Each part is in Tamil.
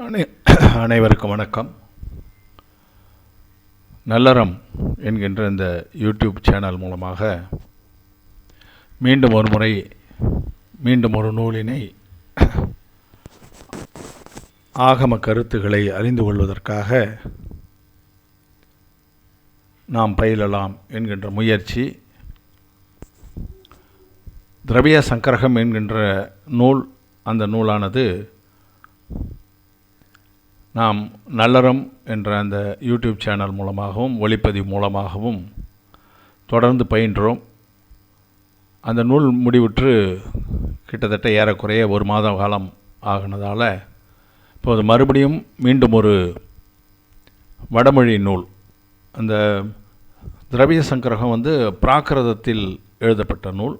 அனைவருக்கும் வணக்கம். நல்லறம் என்கின்ற இந்த யூடியூப் சேனல் மூலமாக மீண்டும் ஒரு முறை ஒரு நூலினை ஆகம கருத்துக்களை அறிந்து கொள்வதற்காக நாம் பயிலலாம் என்கின்ற முயற்சி. திரவிய சங்கரகம் என்கின்ற நூல், அந்த நூலானது நாம் நல்லறம் என்ற அந்த யூடியூப் சேனல் மூலமாகவும் ஒளிப்பதிவு மூலமாகவும் தொடர்ந்து பயின்றோம். அந்த நூல் முடிவுற்று கிட்டத்தட்ட ஏறக்குறைய ஒரு மாத காலம் ஆகினதால் இப்போது மறுபடியும் மீண்டும் ஒரு வடமொழி நூல், அந்த திரவிய சங்கரகம் பிராகிருதத்தில் எழுதப்பட்ட நூல்.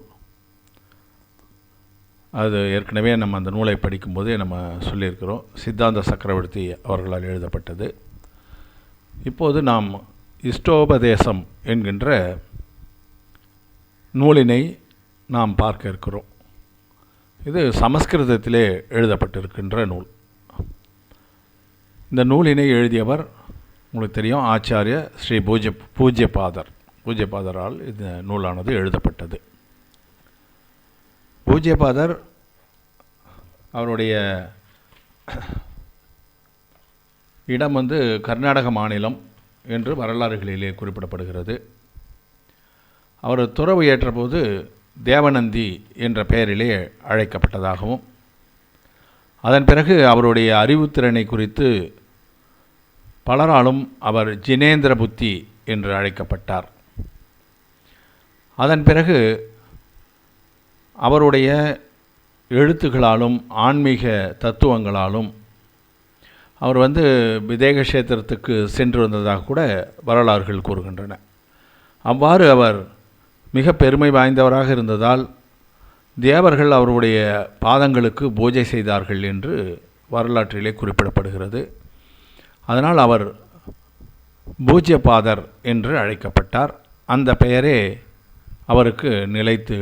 அது ஏற்கனவே நம்ம அந்த நூலை படிக்கும்போதே நம்ம சொல்லியிருக்கிறோம். சித்தாந்த சக்கரவர்த்தி அவர்களால் எழுதப்பட்டது. இப்போது நாம் இஷ்டோபதேசம் என்கின்ற நூலினை நாம் பார்க்க இருக்கிறோம். இது சமஸ்கிருதத்திலே எழுதப்பட்டிருக்கின்ற நூல். இந்த நூலினை எழுதியவர் உங்களுக்கு தெரியும், ஆச்சாரிய ஸ்ரீ பூஜ்யபாதரால் இந்த நூலானது எழுதப்பட்டது. பூஜ்யபாதர் அவருடைய இடம் கர்நாடக மாநிலம் என்று வரலாறுகளிலே குறிப்பிடப்படுகிறது. அவர் துறவு ஏற்றபோது தேவநந்தி என்ற பெயரிலே அழைக்கப்பட்டதாகவும், அதன் பிறகு அவருடைய அறிவுத்திறனை குறித்து பலராலும் அவர் ஜினேந்திர புத்தி என்று அழைக்கப்பட்டார். அதன் பிறகு அவருடைய எழுத்துக்களாலும் ஆன்மீக தத்துவங்களாலும் அவர் விதேக கஷேத்திரத்துக்கு சென்று வந்ததாக கூட வரலாறுகள் கூறுகின்றன. அவ்வாறு அவர் மிக பெருமை வாய்ந்தவராக இருந்ததால் தேவர்கள் அவருடைய பாதங்களுக்கு பூஜை செய்தார்கள் என்று வரலாற்றிலே குறிப்பிடப்படுகிறது. அதனால் அவர் பூஜ்யபாதர் என்று அழைக்கப்பட்டார். அந்த பெயரே அவருக்கு நிலைத்து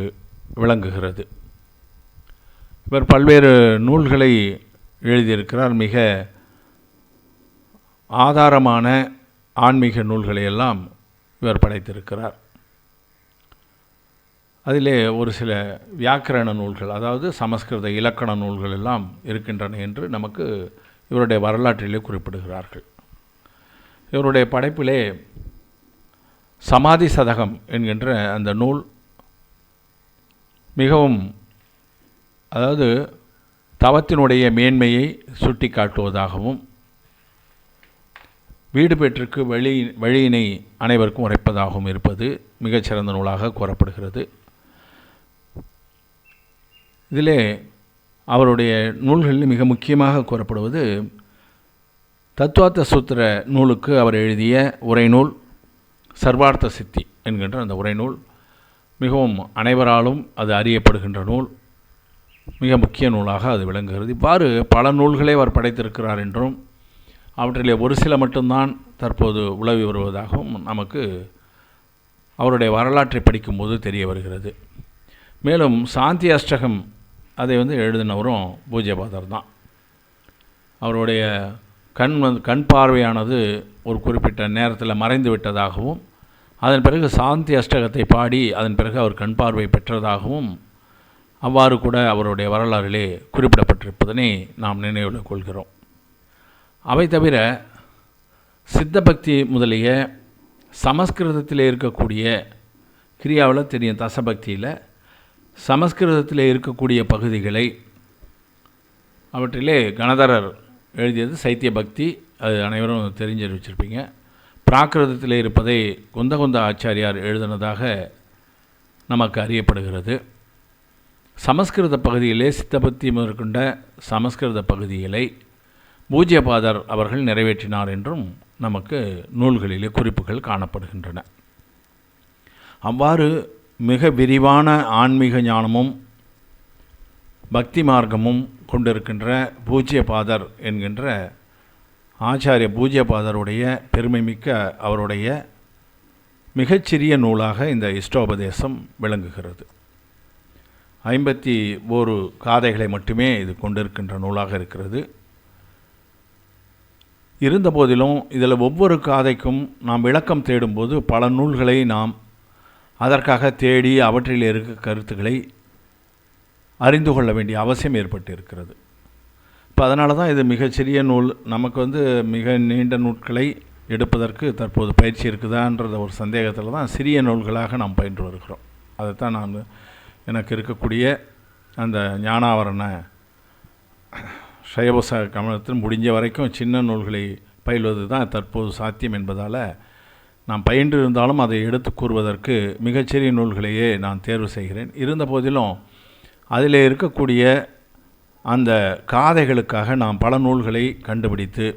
விளங்குகிறது. இவர் பல்வேறு நூல்களை எழுதியிருக்கிறார். மிக ஆதாரமான ஆன்மீக நூல்களை எல்லாம் இவர் படைத்திருக்கிறார். அதிலே ஒரு சில வியாக்கரண நூல்கள், அதாவது சமஸ்கிருத இலக்கண நூல்கள் எல்லாம் இருக்கின்றன என்று நமக்கு இவருடைய வரலாற்றிலே குறிப்பிடுகிறார்கள். இவருடைய படைப்பிலே சமாதி சதகம் என்கின்ற அந்த நூல் மிகவும், அதாவது தவத்தினுடைய மேன்மையை சுட்டி காட்டுவதாகவும், வீடு பெற்றிற்கு வழியினை அனைவருக்கும் உரைப்பதாகவும் இருப்பது மிகச்சிறந்த நூலாக கூறப்படுகிறது. இதிலே அவருடைய நூல்களில் மிக முக்கியமாக கூறப்படுவது தத்துவார்த்த சூத்திர நூலுக்கு அவர் எழுதிய உரைநூல் சர்வார்த்த சித்தி என்கின்ற அந்த உரைநூல் மிகவும் அனைவராலும் அது அறியப்படுகின்ற நூல், மிக முக்கிய நூலாக அது விளங்குகிறது. இவ்வாறு பல நூல்களை அவர் படைத்திருக்கிறார் என்றும் அவற்றிலே ஒரு சில மட்டும்தான் தற்போது உலவி வருவதாகவும் நமக்கு அவருடைய வரலாற்றை படிக்கும்போது தெரிய வருகிறது. மேலும் சாந்தி அஷ்டகம் அதை எழுதினவரும் பூஜ்யபாதர் தான். அவருடைய கண் பார்வையானது ஒரு குறிப்பிட்ட நேரத்தில் மறைந்து விட்டதாகவும், அதன் பிறகு சாந்தி அஷ்டகத்தை பாடி அதன் பிறகு அவர் கண் பார்வை பெற்றதாகவும் அவ்வாறு கூட அவருடைய வரலாறிலே குறிப்பிடப்பட்டிருப்பதனை நாம் நினைவில் கொள்கிறோம். அவை தவிர சித்த பக்தி முதலிய சமஸ்கிருதத்தில் இருக்கக்கூடிய கிரியாவில் தெரியும், தசபக்தியில் சமஸ்கிருதத்தில் இருக்கக்கூடிய பகுதிகளை அவற்றிலே கணதரர் எழுதியது சைத்திய பக்தி, அது அனைவரும் தெரிஞ்சு வச்சுருப்பீங்க. பிராகிருதத்தில் இருப்பதை குந்தகுந்த ஆச்சாரியார் எழுதினதாக நமக்கு அறியப்படுகிறது. சமஸ்கிருத பகுதியிலே சித்தபக்தி முதற்கொண்ட சமஸ்கிருத பகுதிகளை பூஜ்யபாதர் அவர்கள் நிறைவேற்றினார் என்றும் நமக்கு நூல்களிலே குறிப்புகள் காணப்படுகின்றன. அவ்வாறு மிக விரிவான ஆன்மீக ஞானமும் பக்தி மார்க்கமும் கொண்டிருக்கின்ற பூஜ்யபாதர் என்கின்ற ஆச்சாரிய பூஜ்யபாதருடைய பெருமைமிக்க அவருடைய மிகச்சிறிய நூலாக இந்த இஷ்டோபதேசம் விளங்குகிறது. 51 காதைகளை மட்டுமே இது கொண்டிருக்கின்ற நூலாக இருக்கிறது. இருந்தபோதிலும் இதில் ஒவ்வொரு காதைக்கும் நாம் விளக்கம் தேடும்போது பல நூல்களை நாம் அதற்காக தேடி அவற்றில் இருக்க கருத்துக்களை அறிந்து கொள்ள வேண்டிய அவசியம் ஏற்பட்டு இருக்கிறது. இப்போ அதனால தான் இது மிகச்சிறிய நூல். நமக்கு மிக நீண்ட நூல்களை எடுப்பதற்கு தற்போது பயிற்சி இருக்குதான்றத ஒரு சந்தேகத்தில் தான் சிறிய நூல்களாக நாம் பயின்று வருகிறோம். அதைத்தான் நான் எனக்கு இருக்கக்கூடிய அந்த ஞானாவரண சைவச கமலத்தில் முடிஞ்ச வரைக்கும் சின்ன நூல்களை பயில்வது தான் தற்போது சாத்தியம் என்பதால் நான் பயின்று இருந்தாலும் அதை எடுத்து கூறுவதற்கு மிகச்சிறிய நூல்களையே நான் தேர்வு செய்கிறேன். இருந்த போதிலும் அதில் இருக்கக்கூடிய அந்த காதைகளுக்காக நாம் பல நூல்களை கண்டுபிடித்து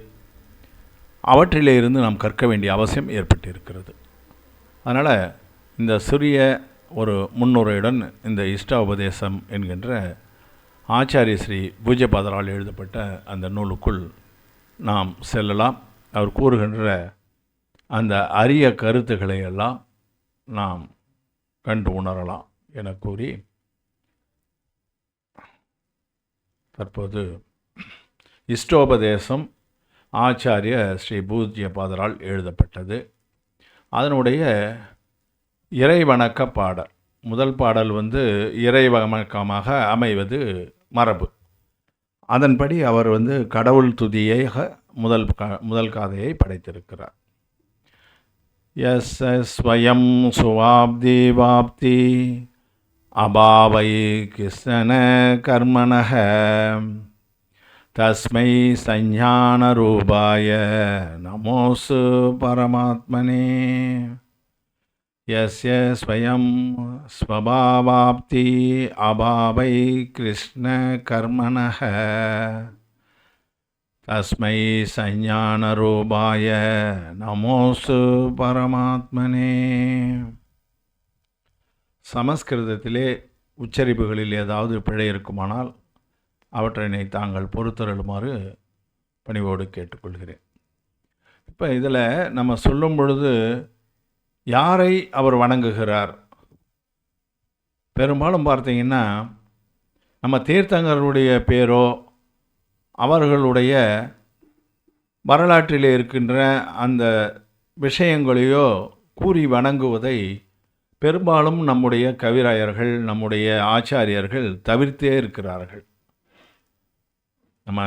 அவற்றிலே இருந்து நாம் கற்க வேண்டிய அவசியம் ஏற்பட்டிருக்கிறது. அதனால் இந்த சிறிய ஒரு முன்னுரையுடன் இந்த இஷ்ட உபதேசம் என்கின்ற ஆச்சாரிய ஸ்ரீ பூஜ்யபாதரால் எழுதப்பட்ட அந்த நூலுக்குள் நாம் செல்லலாம். அவர் கூறுகின்ற அந்த அரிய கருத்துக்களை எல்லாம் நாம் கண்டு உணரலாம் என கூறி தற்போது இஷ்டோபதேசம் ஆச்சாரிய ஸ்ரீ பூஜ்யபாதரால் எழுதப்பட்டது. அதனுடைய இறைவணக்க பாடல் முதல் பாடல் இறைவணக்கமாக அமைவது மரபு. அதன்படி அவர் கடவுள் துதியை முதல் காதையை படைத்திருக்கிறார். எஸ் ஸ்வயம் சுவாப்தி வாப்தி அபாவை கிருஷ்ண கர்மணஹ தஸ்மை சஞ்ஞான ரூபாய நமோசு பரமாத்மனே. யஸ்ய ஸ்வயம் ஸ்வபாவாப்தி அபாவை கிருஷ்ண கர்மணஹ தஸ்மை சஞ்ஞான ரூபாய நமோசு பரமாத்மனே. சமஸ்கிருதத்திலே உச்சரிப்புகளில் ஏதாவது பிழை இருக்குமானால் அவற்றினை தாங்கள் பொறுத்தருளுமாறு பணிவோடு கேட்டுக்கொள்கிறேன். இப்போ இதில் நம்ம சொல்லும் பொழுது யாரை அவர் வணங்குகிறார்? பெரும்பாலும் பார்த்தீங்கன்னா நம்ம தீர்த்தங்கருடைய பேரோ அவர்களுடைய வரலாற்றிலே இருக்கின்ற அந்த விஷயங்களையோ கூறி வணங்குவதை பெரும்பாலும் நம்முடைய கவிராயர்கள் நம்முடைய ஆச்சாரியர்கள் தவிர்த்தே இருக்கிறார்கள். நம்ம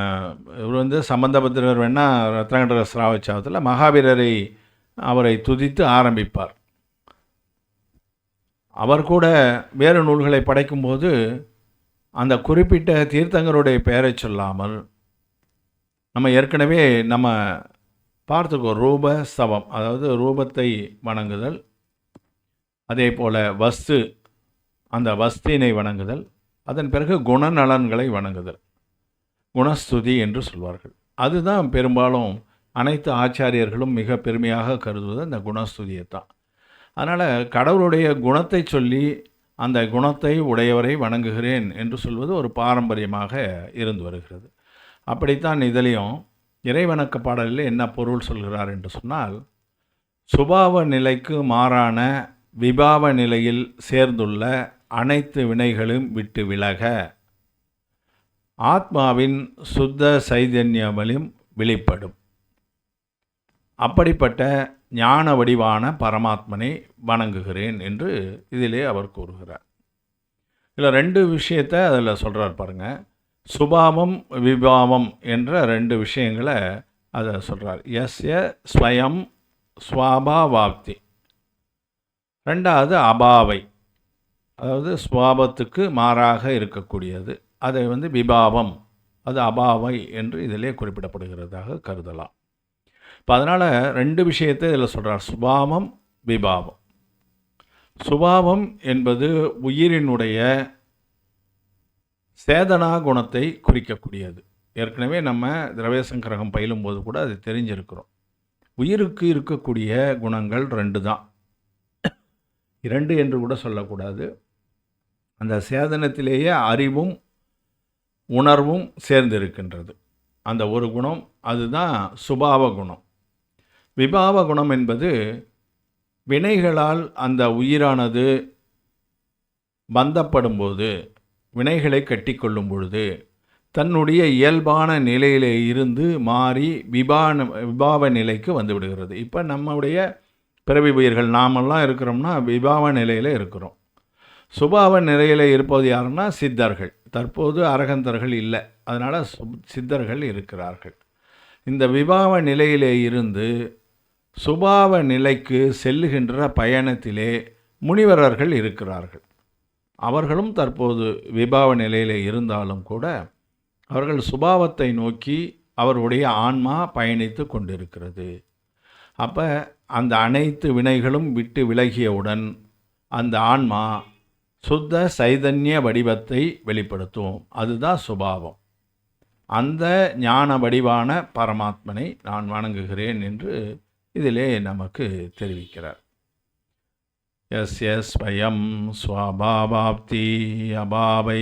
இவர் சம்பந்தபத்திரர் வேணால் ரத்னகண்டர ஸ்ராவச்சாவத்தில் மகாவீரரை அவரை துதித்து ஆரம்பிப்பார். அவர் கூட வேறு நூல்களை படைக்கும்போது அந்த குறிப்பிட்ட தீர்த்தங்கருடைய பெயரை சொல்லாமல் நம்ம ஏற்கனவே நம்ம பார்த்துக்கோ ரூப சவம், அதாவது ரூபத்தை வணங்குதல், அதே போல் வஸ்து அந்த வஸ்தினை வணங்குதல், அதன் பிறகு குணநலன்களை வணங்குதல், குணஸ்துதி என்று சொல்வார்கள். அதுதான் பெரும்பாலும் அனைத்து ஆச்சாரியர்களும் மிக பெருமையாக கருதுவது அந்த குணஸ்துதியை தான். அதனால் கடவுளுடைய குணத்தை சொல்லி அந்த குணத்தை உடையவரை வணங்குகிறேன் என்று சொல்வது ஒரு பாரம்பரியமாக இருந்து வருகிறது. அப்படித்தான் இதிலையும் இறைவணக்க பாடலில் என்ன பொருள் சொல்கிறார் என்று சொன்னால், சுபாவ நிலைக்கு மாறான விபாவ நிலையில் சேர்ந்துள்ள அனைத்து வினைகளும் விட்டு விலக ஆத்மாவின் சுத்த சைதன்யவலும் வெளிப்படும். அப்படிப்பட்ட ஞான வடிவான பரமாத்மனை வணங்குகிறேன் என்று இதிலே அவர் கூறுகிறார். இதில் ரெண்டு விஷயத்தை அதில் சொல்கிறார் பாருங்கள். சுபாவம் விபாவம் என்ற ரெண்டு விஷயங்களை அதை சொல்கிறார். எஸ்ய ஸ்வயம் ஸ்வாபாவாப்தி, ரெண்டாவது அபாவை, அதாவது ஸ்வாபத்துக்கு மாறாக இருக்கக்கூடியது, அதை விபாவம், அது அபாவை என்று இதிலே குறிப்பிடப்படுகிறதாக கருதலாம். இப்போ அதனால் ரெண்டு விஷயத்தை இதில் சொல்கிறார், சுபாவம் விபாவம். சுபாவம் என்பது உயிரினுடைய சேதனா குணத்தை குறிக்கக்கூடியது. ஏற்கனவே நம்ம திரவியசங்கிரகம் பயிலும்போது கூட அது தெரிஞ்சிருக்கிறோம். உயிருக்கு இருக்கக்கூடிய குணங்கள் ரெண்டு தான், இரண்டு என்று கூட சொல்லக்கூடாது. அந்த சேதனத்திலேயே அறிவும் உணர்வும் சேர்ந்து இருக்கின்றது. அந்த ஒரு குணம் அதுதான் சுபாவ குணம். விபாவ குணம் என்பது வினைகளால் அந்த உயிரானது பந்தப்படும்போது, வினைகளை கட்டி கொள்ளும் பொழுது தன்னுடைய இயல்பான நிலையிலே இருந்து மாறி விபாவ நிலைக்கு வந்து விடுகிறது. இப்போ நம்முடைய பிறவி உயிர்கள் நாமெல்லாம் இருக்கிறோம்னா விபாவ நிலையில் இருக்கிறோம். சுபாவ நிலையில் இருப்பது யாருன்னா சித்தர்கள். தற்போது அரகந்தர்கள் இல்லை, அதனால் சித்தர்கள் இருக்கிறார்கள். இந்த விபாவ நிலையிலே இருந்து சுபாவ நிலைக்கு செல்லுகின்ற பயணத்திலே முனிவரர்கள் இருக்கிறார்கள். அவர்களும் தற்போது விபாவ நிலையில் இருந்தாலும் கூட அவர்கள் சுபாவத்தை நோக்கி அவருடைய ஆன்மா பயணித்து கொண்டிருக்கிறது. அப்போ அந்த அனைத்து வினைகளும் விட்டு விலகியவுடன் அந்த ஆன்மா சுத்த சைதன்ய வடிவத்தை வெளிப்படுத்தும். அதுதான் சுபாவம். அந்த ஞான வடிவான பரமாத்மனை நான் வணங்குகிறேன் என்று இதிலே நமக்கு தெரிவிக்கிறார். ஸ்வயம் ஸ்வபாவாப்தி அபாவை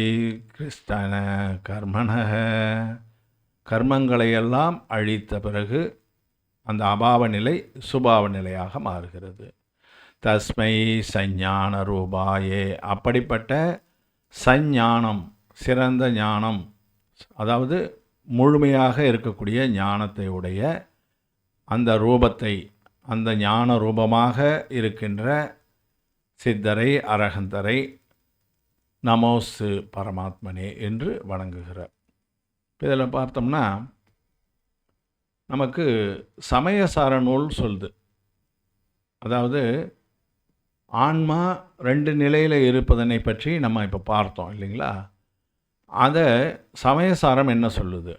கிருஷ்ணன கர்மண. கர்மங்களையெல்லாம் அழித்த பிறகு அந்த அபாவ நிலை சுபாவ நிலையாக மாறுகிறது. தஸ்மை சஞ்ஞான ரூபாயே. அப்படிப்பட்ட சஞ்ஞானம், சிறந்த ஞானம், அதாவது முழுமையாக இருக்கக்கூடிய ஞானத்தை உடைய அந்த ரூபத்தை, அந்த ஞான ரூபமாக இருக்கின்ற சித்தரை அரகந்தரை நமோஸ்து பரமாத்மனே என்று வணங்குகிறார். இதில் பார்த்தோம்னா நமக்கு சமயசார நூல் சொல்லுது. அதாவது ஆன்மா 2 நிலையில் இருப்பதனை பற்றி நம்ம இப்போ பார்த்தோம் இல்லைங்களா? அதை சமயசாரம் என்ன சொல்லுது?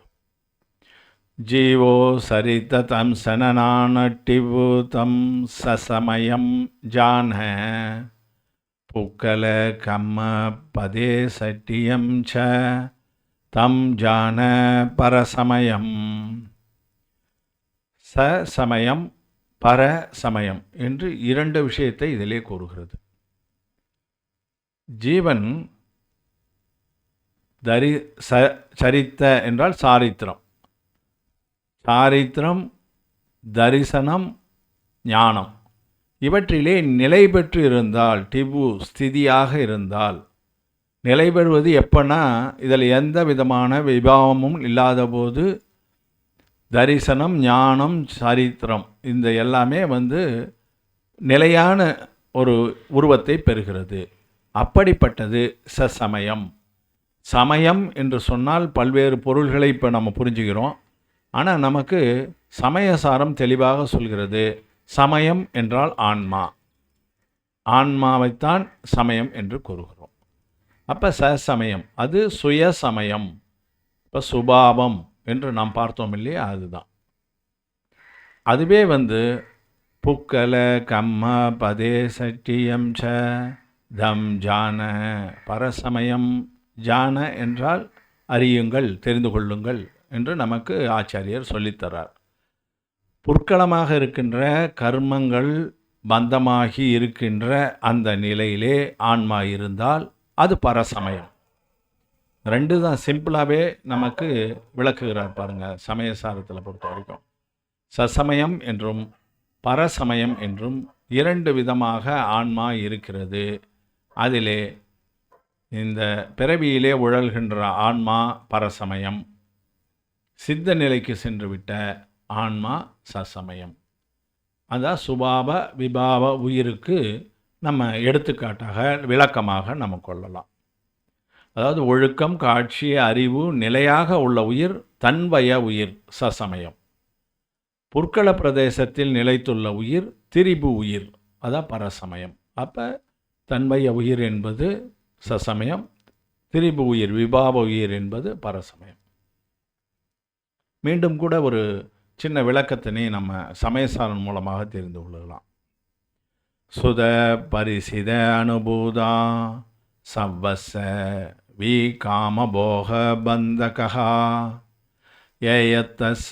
ஜீவோ சரித்த தம் சனநானட்டிவு தம் சசமயம் ஜான புக்கல கம்ம பதே சட்டியம் ச தம் ஜான பரசமயம். சமயம் பரசமயம் என்று 2 விஷயத்தை இதிலே கூறுகிறது. ஜீவன் சரித்த என்றால் சாரித்திரம், சாரித்திரம், தரிசனம், ஞானம் இவற்றிலே நிலை பெற்று இருந்தால், டிபு ஸ்திதியாக இருந்தால், நிலை பெறுவது எப்பன்னா இதில் எந்த விதமான விபாவமும் இல்லாத போது தரிசனம், ஞானம், சரித்திரம் இந்த எல்லாமே நிலையான ஒரு உருவத்தை பெறுகிறது. அப்படிப்பட்டது சமயம். சமயம் என்று சொன்னால் பல்வேறு பொருள்களை இப்போ நம்ம புரிஞ்சுக்கிறோம். ஆனால் நமக்கு சமயசாரம் தெளிவாக சொல்கிறது. சமயம் என்றால் ஆன்மா, ஆன்மாவைத்தான் சமயம் என்று கூறுகிறோம். அப்போ சமயம் அது சுய சமயம். இப்போ சுபாவம் என்று நாம் பார்த்தோம் இல்லையா? அதுதான். அதுவே புக்கல கம்ம பதே சட்டியம் ச தம் ஜான பரசமயம். ஜான என்றால் அறியுங்கள், தெரிந்து கொள்ளுங்கள் என்று நமக்கு ஆச்சாரியர் சொல்லித்தரார். புற்களமாக இருக்கின்ற கர்மங்கள் பந்தமாகி இருக்கின்ற அந்த நிலையிலே ஆன்மா இருந்தால் அது பரசமயம். 2 தான் சிம்பிளாகவே நமக்கு விளக்குகிறார் பாருங்கள். சமயசாரத்தில் பொறுத்த வரைக்கும் சசமயம் என்றும் பரசமயம் என்றும் 2 விதமாக ஆன்மா இருக்கிறது. அதிலே இந்த பிறவியிலே உழல்கின்ற ஆன்மா பரசமயம், சித்த நிலைக்கு சென்றுவிட்ட ஆன்மா சசமயம். அதான் சுபாவ விபாவ உயிருக்கு நம்ம எடுத்துக்காட்டாக விளக்கமாக நம்ம கொள்ளலாம். அதாவது ஒழுக்கம், காட்சி, அறிவு நிலையாக உள்ள உயிர் தன்வய உயிர் சசமயம். புற்கள பிரதேசத்தில் நிலைத்துள்ள உயிர் திரிபு உயிர், அதான் பரசமயம். அப்போ தன்வய உயிர் என்பது சசமயம், திரிபு உயிர் விபாவ உயிர் என்பது பரசமயம். மீண்டும் கூட ஒரு சின்ன விளக்கத்தினை நம்ம சமயசாரன் மூலமாக தெரிந்து கொள்ளலாம். சுத பரிசித அனுபூதா சவ்வச வி காமபோக பந்தகா ஏயத்தச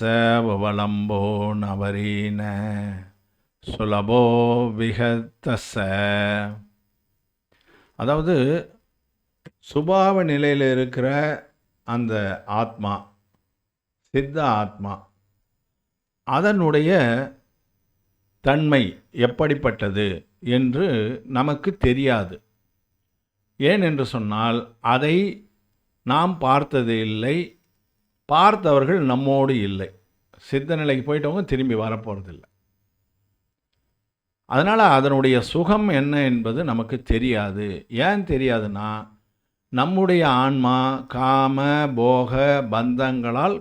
வலம்போ நவரீன சுலபோ விகத்தச. அதாவது சுபாவ நிலையில் இருக்கிற அந்த ஆத்மா, சித்த ஆத்மா, அதனுடைய தன்மை எப்படிப்பட்டது என்று நமக்கு தெரியாது. ஏன் என்று சொன்னால் அதை நாம் பார்த்தது இல்லை, பார்த்தவர்கள் நம்மோடு இல்லை. சித்த நிலைக்கு போயிட்டவங்க திரும்பி வரப்போகிறதில்லை. அதனால் அதனுடைய சுகம் என்ன என்பது நமக்கு தெரியாது. ஏன் தெரியாதுன்னா, நம்முடைய ஆன்மா காம போக பந்தங்களால்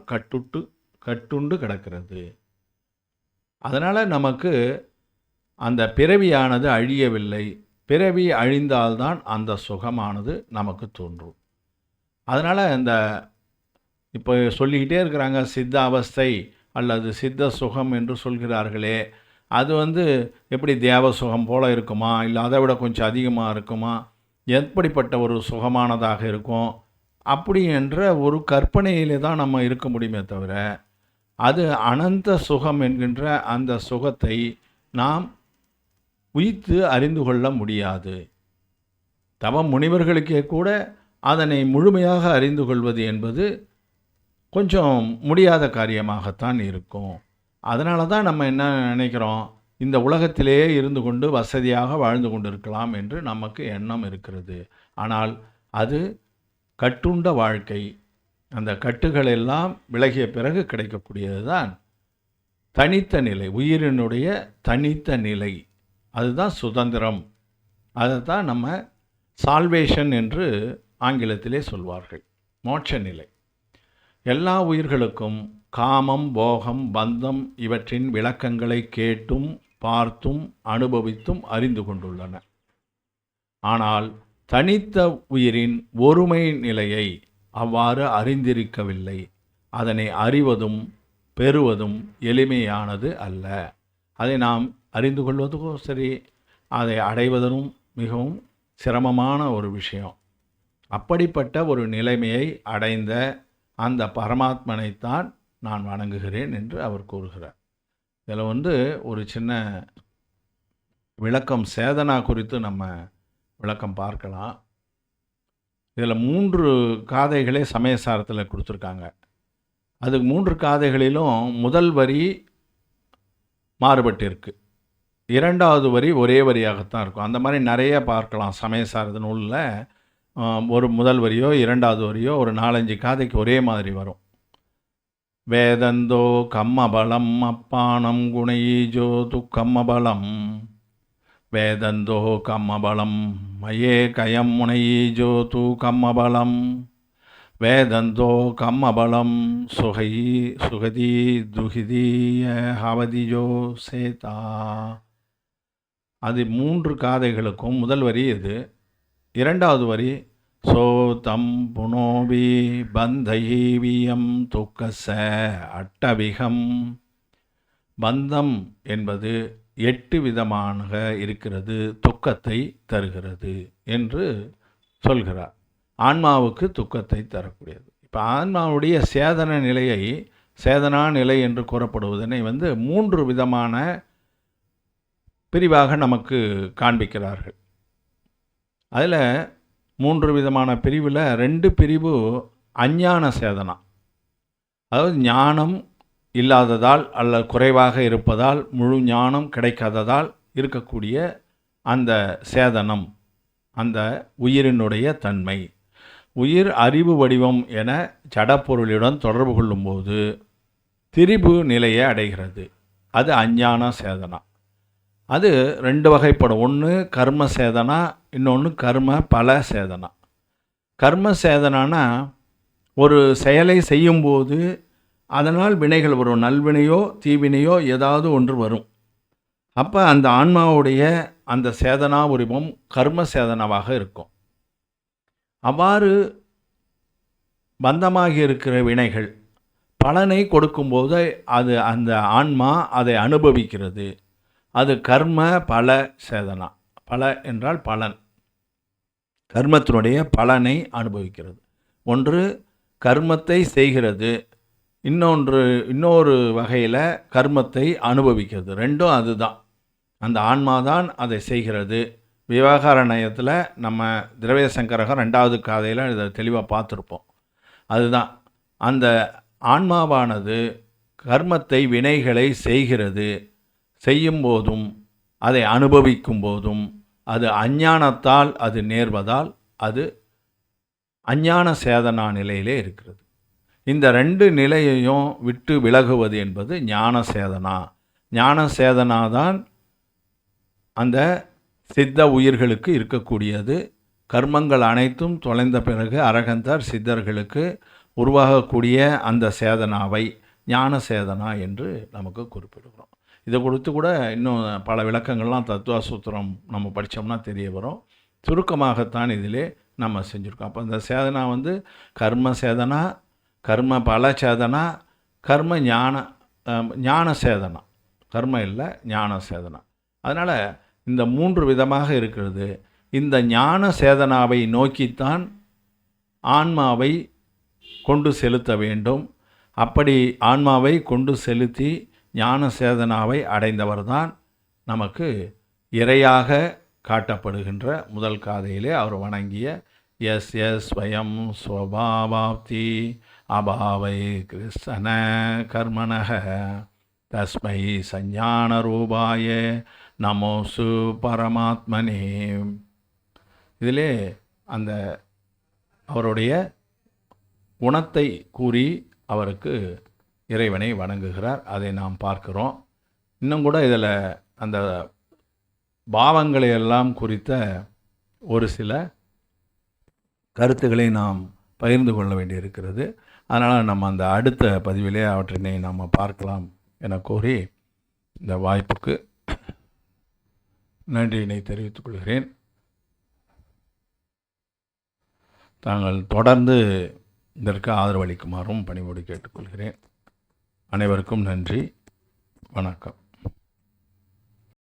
கட்டுண்டு கிடக்கிறது. அதனால் நமக்கு அந்த பிறவியானது அழியவில்லை. பிறவி அழிந்தால்தான் அந்த சுகமானது நமக்கு தோன்றும். அதனால் இந்த இப்போ சொல்லிக்கிட்டே இருக்கிறாங்க, சித்த அவஸ்தை அல்லது சித்த சுகம் என்று சொல்கிறார்களே, அது எப்படி தேவ சுகம் போல் இருக்குமா, இல்லை அதை விட கொஞ்சம் அதிகமாக இருக்குமா, எப்படிப்பட்ட ஒரு சுகமானதாக இருக்கும், அப்படி என்ற ஒரு கற்பனையிலே தான் நம்ம இருக்க முடியுமே தவிர, அது அனந்த சுகம் என்கின்ற அந்த சுகத்தை நாம் உய்த்து அறிந்து கொள்ள முடியாது. தவ முனிவர்களுக்கே கூட அதனை முழுமையாக அறிந்து கொள்வது என்பது கொஞ்சம் முடியாத காரியமாகத்தான் இருக்கும். அதனால தான் நம்ம என்ன நினைக்கிறோம், இந்த உலகத்திலேயே இருந்து கொண்டு வசதியாக வாழ்ந்து கொண்டு இருக்கலாம் என்று நமக்கு எண்ணம் இருக்கிறது. ஆனால் அது கட்டுண்ட வாழ்க்கை. அந்த கட்டுகள் எல்லாம் விலகிய பிறகு கிடைக்கக்கூடியது தான் தனித்த நிலை, உயிரினுடைய தனித்த நிலை. அதுதான் சுதந்திரம். அதை தான் நம்ம சால்வேஷன் என்று ஆங்கிலத்திலே சொல்வார்கள், மோட்ச நிலை. எல்லா உயிர்களுக்கும் காமம் போகம் பந்தம் இவற்றின் விளக்கங்களை கேட்டும் பார்த்தும் அனுபவித்தும் அறிந்து கொண்டுள்ளன. ஆனால் தனித்த உயிரின் ஒருமை நிலையை அவ்வாறு அறிந்திருக்கவில்லை. அதனை அறிவதும் பெறுவதும் எளிமையானது அல்ல. அதை நாம் அறிந்து கொள்வதும் சரி, அதை அடைவதும் மிகவும் சிரமமான ஒரு விஷயம். அப்படிப்பட்ட ஒரு நிலைமையை அடைந்த அந்த பரமாத்மனைத்தான் நான் வணங்குகிறேன் என்று அவர் கூறுகிறார். இதில் ஒரு சின்ன விளக்கம் சேதனா குறித்து நம்ம விளக்கம் பார்க்கலாம். இதில் 3 காதைகளே சமயசாரத்தில் கொடுத்துருக்காங்க. அதுக்கு 3 காதைகளிலும் முதல் வரி மாறுபட்டிருக்கு, 2வது வரி ஒரே வரியாகத்தான் இருக்கும். அந்த மாதிரி நிறைய பார்க்கலாம் சமயசாரத நூலில். ஒரு முதல் வரியோ 2வது வரியோ ஒரு 4-5 காதைக்கு ஒரே மாதிரி வரும். வேதந்தோ கம்மபலம் அப்பானம் குணையீஜோ துக்கம்மபலம் வேதந்தோ கம்மபலம் மயே கயம் முனையீஜோ தூ கம்மபலம் வேதந்தோ கம்மபலம் சுகதி துகிதீய ஹவதிஜோ சேதா. அது 3 காதைகளுக்கும் முதல் வரி இது. 2வது வரி சோதம் புனோபி பந்தயீவியம் துக்கச அட்டவிகம். பந்தம் என்பது 8 விதமாக இருக்கிறது, துக்கத்தை தருகிறது என்று சொல்கிறார். ஆன்மாவுக்கு துக்கத்தை தரக்கூடியது. இப்போ ஆன்மாவுடைய சேதன நிலையை சேதனா நிலை என்று கூறப்படுவதனை 3 விதமான பிரிவாக நமக்கு காண்பிக்கிறார்கள். அதில் 3 விதமான பிரிவில் 2 பிரிவு அஞ்ஞான சேதனா, அதாவது ஞானம் இல்லாததால் அல்லது குறைவாக இருப்பதால், முழு ஞானம் கிடைக்காததால் இருக்கக்கூடிய அந்த சேதனம், அந்த உயிரினுடைய தன்மை. உயிர் அறிவு வடிவம் என ஜடப்பொருளுடன் தொடர்பு கொள்ளும்போது திரிபு நிலையை அடைகிறது. அது அஞ்ஞான சேதனா. அது 2 வகைப்படும். ஒன்று கர்ம சேதனா, இன்னொன்று கர்ம பல சேதனா. கர்ம சேதனானா ஒரு செயலை செய்யும்போது அதனால் வினைகள் வரும், நல்வினையோ தீவினையோ ஏதாவது ஒன்று வரும். அப்போ அந்த ஆன்மாவுடைய அந்த சேதனா உரிமம் கர்ம சேதனாவாக இருக்கும். அவ்வாறு பந்தமாகி இருக்கிற வினைகள் பலனை கொடுக்கும்போது அது அந்த ஆன்மா அதை அனுபவிக்கிறது. அது கர்ம பல சேதனா. பல என்றால் பலன், கர்மத்தினுடைய பலனை அனுபவிக்கிறது. ஒன்று கர்மத்தை செய்கிறது, இன்னொரு வகையில் கர்மத்தை அனுபவிக்கிறது. ரெண்டும் அதுதான், அந்த ஆன்மாதான் அதை செய்கிறது. விவகார நயத்தில் நம்ம திரவிய சங்கரகம் 2வது காதையில் இதை தெளிவாக பார்த்துருப்போம். அதுதான் அந்த ஆன்மாவானது கர்மத்தை வினைகளை செய்கிறது. செய்யும்போதும் அதை அனுபவிக்கும் போதும் அது அஞ்ஞானத்தால் அது நேர்வதால் அது அஞ்ஞான சேதனா நிலையிலே இருக்கிறது. இந்த 2 நிலையையும் விட்டு விலகுவது என்பது ஞான சேதனா. ஞான சேதனா தான் அந்த சித்த உயிர்களுக்கு இருக்கக்கூடியது. கர்மங்கள் அனைத்தும் தொலைந்த பிறகு அரகந்தர் சித்தர்களுக்கு உருவாகக்கூடிய அந்த சேதனாவை ஞான சேதனா என்று நமக்கு குறிப்பிடுகிறோம். இதை கொடுத்து கூட இன்னும் பல விளக்கங்கள்லாம் தத்துவ சூத்திரம் நம்ம படித்தோம்னா தெரிய வரும். சுருக்கமாகத்தான் இதிலே நம்ம செஞ்சுருக்கோம். அப்போ இந்த சேதனா கர்ம சேதனா, கர்ம பல சேதனா, கர்ம ஞான சேதனா. கர்ம இல்லை, ஞான சேதனா. அதனால் இந்த 3 விதமாக இருக்கிறது. இந்த ஞான சேதனாவை நோக்கித்தான் ஆன்மாவை கொண்டு செலுத்த வேண்டும். அப்படி ஆன்மாவை கொண்டு செலுத்தி ஞான சேதனாவை அடைந்தவர்தான் நமக்கு இறையாக காட்டப்படுகின்ற முதல் காதையிலே அவர் வணங்கிய எஸ் ஸ்வயம் ஸ்வபாவாப்தி அபாவை கிருஷ்ண கர்மணக தஸ்மை சஞ்ஞான ரூபாய நமோசு பரமாத்மனே. இதிலே அந்த அவருடைய குணத்தை கூறி அவருக்கு இறைவனை வணங்குகிறார். அதை நாம் பார்க்கிறோம். இன்னும் கூட இதில் அந்த பாவங்களை எல்லாம் குறித்த ஒரு சில கருத்துக்களை நாம் பகிர்ந்து கொள்ள வேண்டியிருக்கிறது. அதனால் நம்ம அந்த அடுத்த பதிவிலே அவற்றினை நாம் பார்க்கலாம் என கூறி இந்த வாய்ப்புக்கு நன்றியினை தெரிவித்துக் கொள்கிறேன். தாங்கள் தொடர்ந்து இதற்கு ஆதரவளிக்குமாறும் பணிவோடு கேட்டுக்கொள்கிறேன். அனைவருக்கும் நன்றி. வணக்கம்.